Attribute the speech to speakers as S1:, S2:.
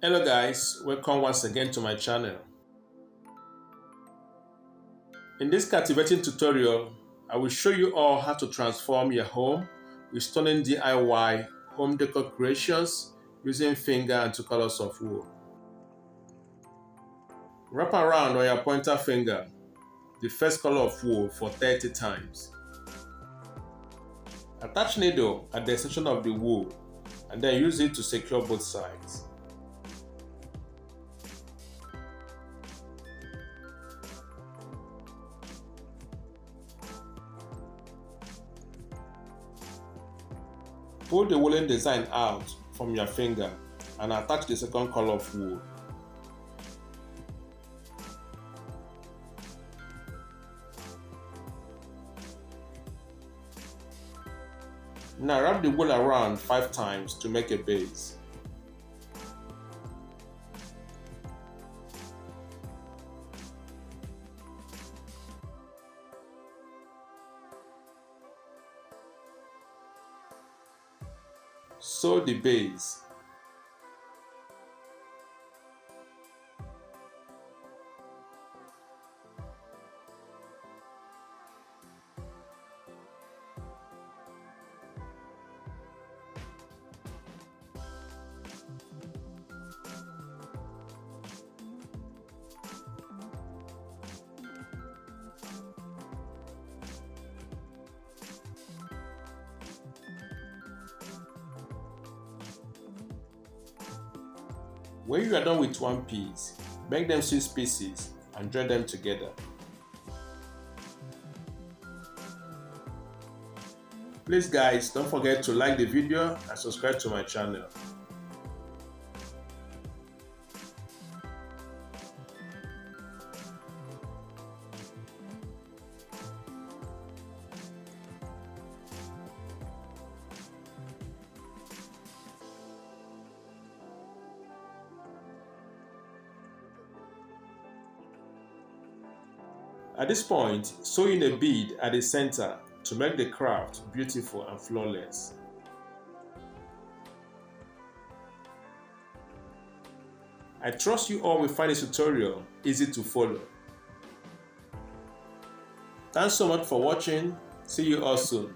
S1: Hello guys, welcome once again to my channel. In this captivating tutorial, I will show you all how to transform your home with stunning DIY home decor creations using finger and two colors of wool. Wrap around on your pointer finger the first color of wool for 30 times. Attach needle at the section of the wool and then use it to secure both sides. Pull the woolen design out from your finger and attach the second color of wool. Now wrap the wool around 5 times to make a base. Sew the base. When you are done with one piece, make them 6 pieces and join them together. Please guys, don't forget to like the video and subscribe to my channel. At this point, sew in a bead at the center to make the craft beautiful and flawless. I trust you all will find this tutorial easy to follow. Thanks so much for watching. See you all soon.